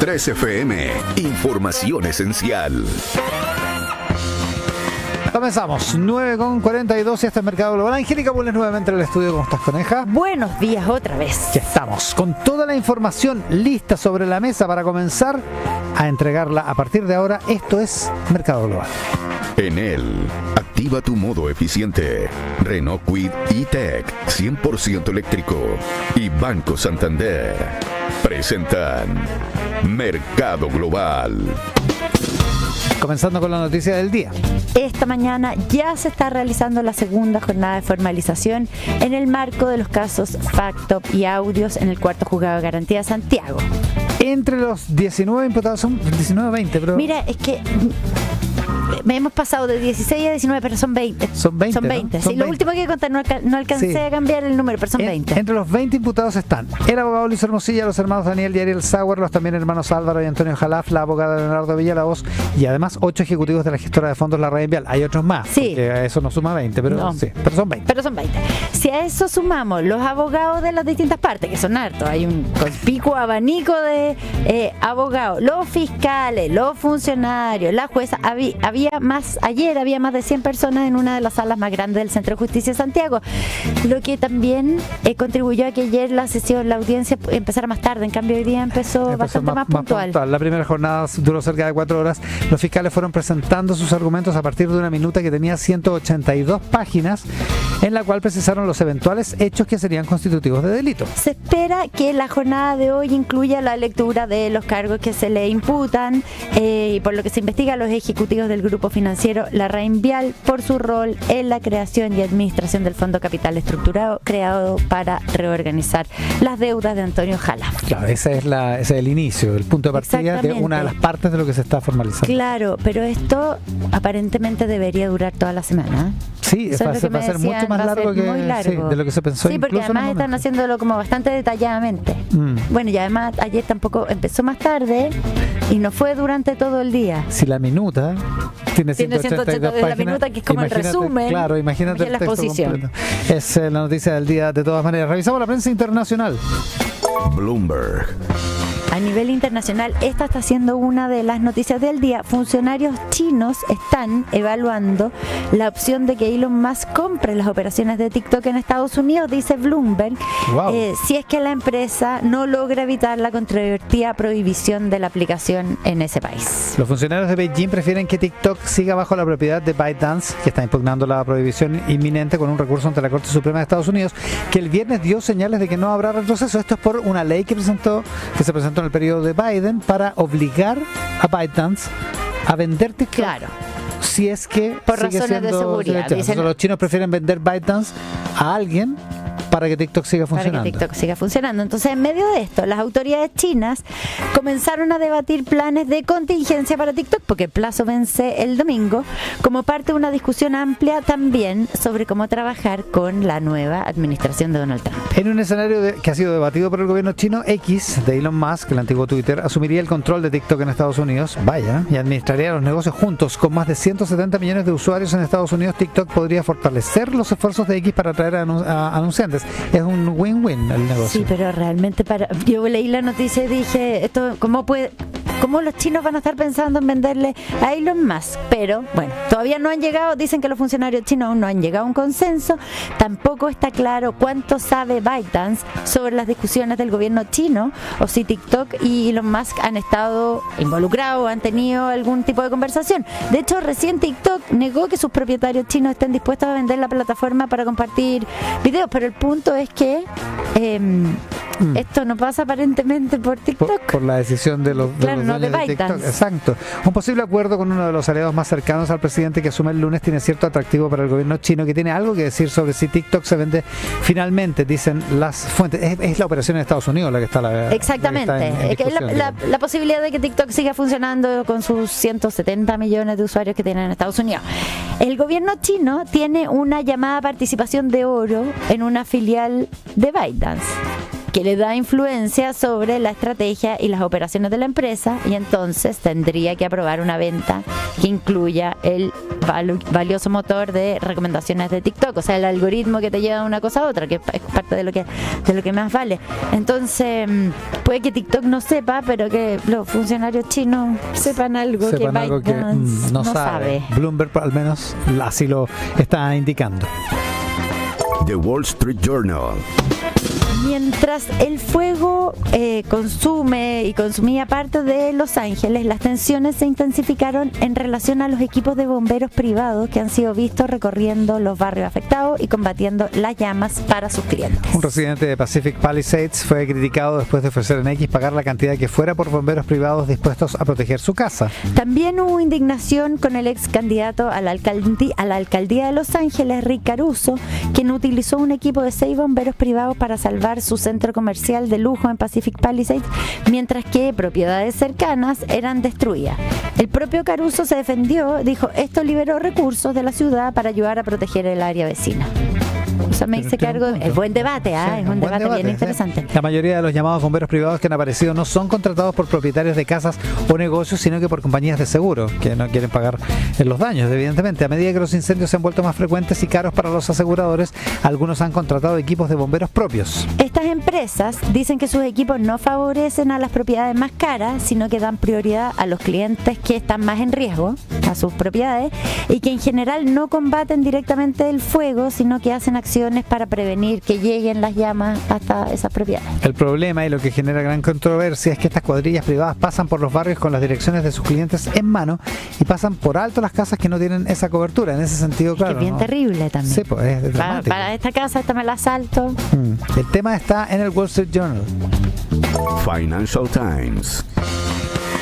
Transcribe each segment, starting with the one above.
93 FM. Información esencial. Comenzamos, 9:42 y este es Mercado Global. Angélica Bulnes nuevamente en el estudio. ¿Cómo estás, coneja? Buenos días otra vez. Ya estamos con toda la información lista sobre la mesa para comenzar a entregarla a partir de ahora. Esto es Mercado Global. En él, activa tu modo eficiente. Renault Kwid E-Tech 100% eléctrico y Banco Santander presentan Mercado Global. Comenzando con la noticia del día. Esta mañana ya se está realizando la segunda jornada de formalización en el marco de los casos Factop y Audios en el cuarto juzgado de garantía de Santiago. Entre los 19 imputados, son 19 20, pero... Mira, es que hemos pasado de 16 a 19, pero son 20. Son 20, Son 20. ¿no? Sí, Son lo 20. último que contar, no alcancé Sí. a cambiar el número, pero son 20. Entre los 20 imputados están el abogado Luis Hermosilla, los hermanos Daniel y Ariel Sauer, los también hermanos Álvaro y Antonio Jalaf, la abogada Leonardo Villalobos y además 8 ejecutivos de la gestora de fondos La Red Vial. Hay otros más, Sí. porque eso no suma 20, pero No. sí, pero son 20. Pero son 20. Si a eso sumamos los abogados de las distintas partes, que son hartos, hay un conspicuo abanico de abogados, los fiscales, los funcionarios, la jueza, ayer había más de 100 personas en una de las salas más grandes del Centro de Justicia de Santiago, lo que también contribuyó a que ayer la audiencia empezara más tarde. En cambio hoy día empezó bastante más puntual. La primera jornada duró cerca de 4 horas. Los fiscales fueron presentando sus argumentos a partir de una minuta que tenía 182 páginas, en la cual precisaron los eventuales hechos que serían constitutivos de delito. Se espera que la jornada de hoy incluya la lectura de los cargos que se le imputan y por lo que se investiga a los ejecutivos del grupo financiero La Reinvial por su rol en la creación y administración del Fondo Capital Estructurado creado para reorganizar las deudas de Antonio Jalaf. Claro, ese es el inicio, el punto de partida de Exactamente. una de las partes de lo que se está formalizando. Claro, pero esto aparentemente debería durar toda la semana. Sí, Eso va es a lo que me ser mucho decían, más va a ser largo muy largo. sí, de lo que se pensó. Sí, porque incluso en además un están momento. haciéndolo como bastante detalladamente. Bueno, y además ayer tampoco empezó más tarde y no fue durante todo el día. Si la minuta tiene 182 la páginas, minuta que es como el imagínate, resumen. Claro, imagínate el la texto exposición. completo. Es la noticia del día de todas maneras. Revisamos la prensa internacional. Bloomberg. A nivel internacional, esta está siendo una de las noticias del día. Funcionarios chinos están evaluando la opción de que Elon Musk compre las operaciones de TikTok en Estados Unidos, dice Bloomberg, Wow. si es que la empresa no logra evitar la controvertida prohibición de la aplicación en ese país. Los funcionarios de Beijing prefieren que TikTok siga bajo la propiedad de ByteDance, que está impugnando la prohibición inminente con un recurso ante la Corte Suprema de Estados Unidos, que el viernes dio señales de que no habrá retroceso. Esto es por una ley que se presentó en el periodo de Biden para obligar a ByteDance a vender TikTok. Claro. Si es que Por sigue razones de siendo seguridad, derecho. dicen. Entonces, los chinos prefieren vender ByteDance a alguien para que TikTok siga funcionando. Para que TikTok siga funcionando. Entonces, en medio de esto, las autoridades chinas comenzaron a debatir planes de contingencia para TikTok, porque el plazo vence el domingo, como parte de una discusión amplia también sobre cómo trabajar con la nueva administración de Donald Trump. En un escenario que ha sido debatido por el gobierno chino, X de Elon Musk, el antiguo Twitter, asumiría el control de TikTok en Estados Unidos, y administraría los negocios juntos. Con más de 170 millones de usuarios en Estados Unidos, TikTok podría fortalecer los esfuerzos de X para atraer a anunciantes. Es un win-win el negocio. Sí, pero realmente yo leí la noticia y dije, esto ¿cómo los chinos van a estar pensando en venderle a Elon Musk? Pero bueno, todavía no han llegado, dicen que los funcionarios chinos aún no han llegado a un consenso. Tampoco está claro cuánto sabe ByteDance sobre las discusiones del gobierno chino, o si TikTok y Elon Musk han estado involucrados, han tenido algún tipo de conversación. De hecho, recién TikTok negó que sus propietarios chinos estén dispuestos a vender la plataforma para compartir videos, pero el punto es que esto no pasa aparentemente por TikTok. Por la decisión de los Claro, no dueños de de TikTok. ByteDance. Exacto. Un posible acuerdo con uno de los aliados más cercanos al presidente que asume el lunes tiene cierto atractivo para el gobierno chino, que tiene algo que decir sobre si TikTok se vende finalmente, dicen las fuentes. Es la operación en Estados Unidos la que está Exactamente. la que está en Es que discusión, la posibilidad de que TikTok siga funcionando con sus 170 millones de usuarios que tienen en Estados Unidos. El gobierno chino tiene una llamada participación de oro en una filial de ByteDance. que le da influencia sobre la estrategia y las operaciones de la empresa, y entonces tendría que aprobar una venta que incluya el valioso motor de recomendaciones de TikTok, o sea, el algoritmo que te lleva de una cosa a otra, que es parte de lo que más vale. Entonces, puede que TikTok no sepa, pero que los funcionarios chinos sepan algo que ByteDance no sabe. Bloomberg al menos así lo está indicando. The Wall Street Journal. Mientras el fuego consume y consumía parte de Los Ángeles, las tensiones se intensificaron en relación a los equipos de bomberos privados que han sido vistos recorriendo los barrios afectados y combatiendo las llamas para sus clientes. Un residente de Pacific Palisades fue criticado después de ofrecer en X pagar la cantidad que fuera por bomberos privados dispuestos a proteger su casa. También hubo indignación con el ex candidato a la alcaldía de Los Ángeles, Rick Caruso, quien utilizó un equipo de 6 bomberos privados para salvar su centro comercial de lujo en Pacific Palisades, mientras que propiedades cercanas eran destruidas. El propio Caruso se defendió, dijo, esto liberó recursos de la ciudad para ayudar a proteger el área vecina. O sea, me hice cargo. Es buen debate, es un debate bien interesante. La mayoría de los llamados bomberos privados que han aparecido no son contratados por propietarios de casas o negocios, sino que por compañías de seguro, que no quieren pagar los daños, evidentemente. A medida que los incendios se han vuelto más frecuentes y caros para los aseguradores, algunos han contratado equipos de bomberos propios. Estas empresas dicen que sus equipos no favorecen a las propiedades más caras, sino que dan prioridad a los clientes que están más en riesgo, a sus propiedades, y que en general no combaten directamente el fuego, sino que hacen acciones para prevenir que lleguen las llamas hasta esas propiedades. El problema y lo que genera gran controversia es que estas cuadrillas privadas pasan por los barrios con las direcciones de sus clientes en mano y pasan por alto las casas que no tienen esa cobertura. En ese sentido, claro. Que es bien terrible también. Sí, pues es dramático. Para esta casa, esta me la asalto. El tema está en el Wall Street Journal. Financial Times.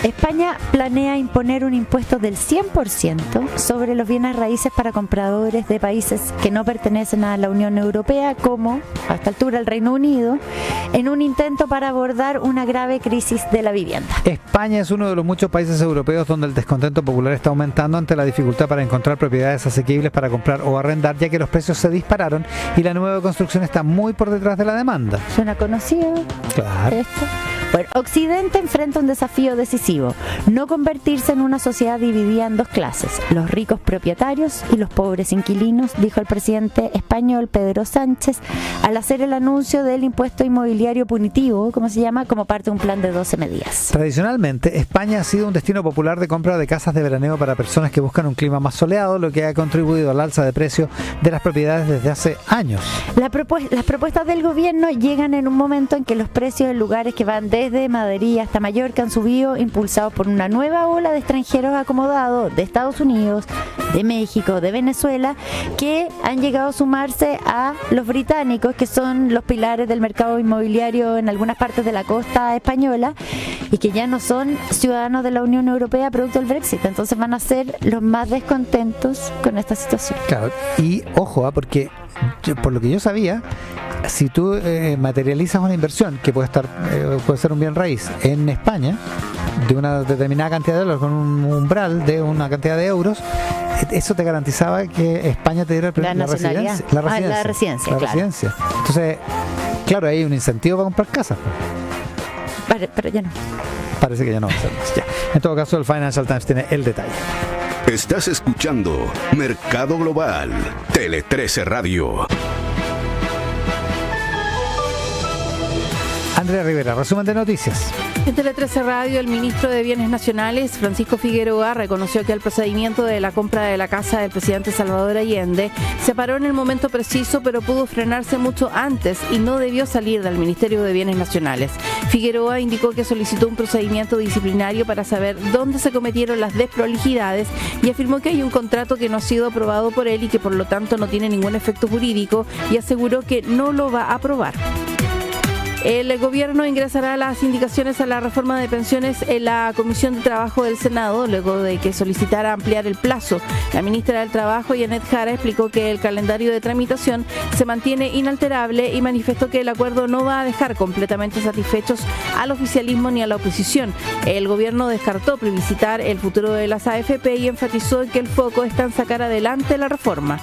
España planea imponer un impuesto del 100% sobre los bienes raíces para compradores de países que no pertenecen a la Unión Europea, como, a esta altura, el Reino Unido, en un intento para abordar una grave crisis de la vivienda. España es uno de los muchos países europeos donde el descontento popular está aumentando ante la dificultad para encontrar propiedades asequibles para comprar o arrendar, ya que los precios se dispararon y la nueva construcción está muy por detrás de la demanda. ¿Suena conocido? Claro. Esto. Bueno, Occidente enfrenta un desafío decisivo: no convertirse en una sociedad dividida en dos clases, los ricos propietarios y los pobres inquilinos, dijo el presidente español Pedro Sánchez al hacer el anuncio del impuesto inmobiliario punitivo, como se llama, como parte de un plan de 12 medidas. Tradicionalmente, España ha sido un destino popular de compra de casas de veraneo para personas que buscan un clima más soleado, lo que ha contribuido al alza de precio de las propiedades desde hace años. Las propuestas del gobierno llegan en un momento en que los precios en lugares que van desde Madrid hasta Mallorca han subido, impulsados por una nueva ola de extranjeros acomodados de Estados Unidos, de México, de Venezuela, que han llegado a sumarse a los británicos, que son los pilares del mercado inmobiliario en algunas partes de la costa española y que ya no son ciudadanos de la Unión Europea producto del Brexit. Entonces van a ser los más descontentos con esta situación. Claro, y ojo, porque por lo que yo sabía, si tú materializas una inversión que puede ser un bien raíz en España de una determinada cantidad de dólares con un umbral de una cantidad de euros, eso te garantizaba que España te diera la residencia. La residencia. Entonces, claro, hay un incentivo para comprar casas. Pero ya no. Parece que ya no va a ser más. Ya. En todo caso, el Financial Times tiene el detalle. Estás escuchando Mercado Global, Tele 13 Radio. Andrea Rivera, resumen de noticias. En Tele 13 Radio, el ministro de Bienes Nacionales, Francisco Figueroa, reconoció que el procedimiento de la compra de la casa del presidente Salvador Allende se paró en el momento preciso, pero pudo frenarse mucho antes y no debió salir del Ministerio de Bienes Nacionales. Figueroa indicó que solicitó un procedimiento disciplinario para saber dónde se cometieron las desprolijidades y afirmó que hay un contrato que no ha sido aprobado por él y que por lo tanto no tiene ningún efecto jurídico, y aseguró que no lo va a aprobar. El gobierno ingresará las indicaciones a la reforma de pensiones en la Comisión de Trabajo del Senado, luego de que solicitara ampliar el plazo. La ministra del Trabajo, Yanet Jara, explicó que el calendario de tramitación se mantiene inalterable y manifestó que el acuerdo no va a dejar completamente satisfechos al oficialismo ni a la oposición. El gobierno descartó plebiscitar el futuro de las AFP y enfatizó en que el foco está en sacar adelante la reforma.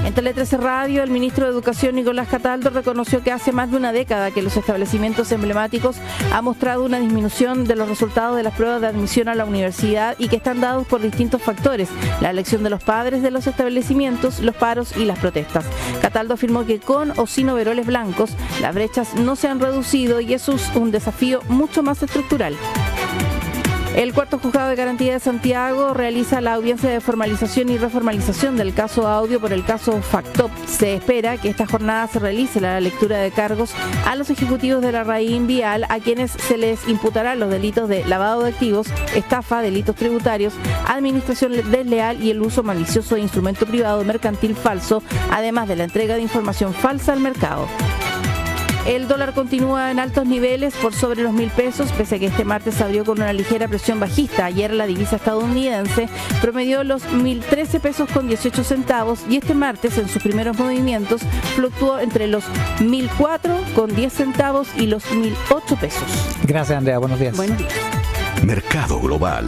En Tele 13 Radio, el ministro de Educación, Nicolás Cataldo, reconoció que hace más de una década que los establecimientos emblemáticos han mostrado una disminución de los resultados de las pruebas de admisión a la universidad y que están dados por distintos factores: la elección de los padres de los establecimientos, los paros y las protestas. Cataldo afirmó que con o sin overoles blancos, las brechas no se han reducido y eso es un desafío mucho más estructural. El cuarto juzgado de garantía de Santiago realiza la audiencia de formalización y reformalización del caso Audio por el caso Factop. Se espera que esta jornada se realice la lectura de cargos a los ejecutivos de la Raín Vial, a quienes se les imputarán los delitos de lavado de activos, estafa, delitos tributarios, administración desleal y el uso malicioso de instrumento privado mercantil falso, además de la entrega de información falsa al mercado. El dólar continúa en altos niveles por sobre los 1.000 pesos, pese a que este martes abrió con una ligera presión bajista. Ayer la divisa estadounidense promedió los 1.013 pesos con 18 centavos y este martes, en sus primeros movimientos, fluctuó entre los 1.004 con 10 centavos y los 1.008 pesos. Gracias, Andrea. Buenos días. Buenos días. Mercado Global.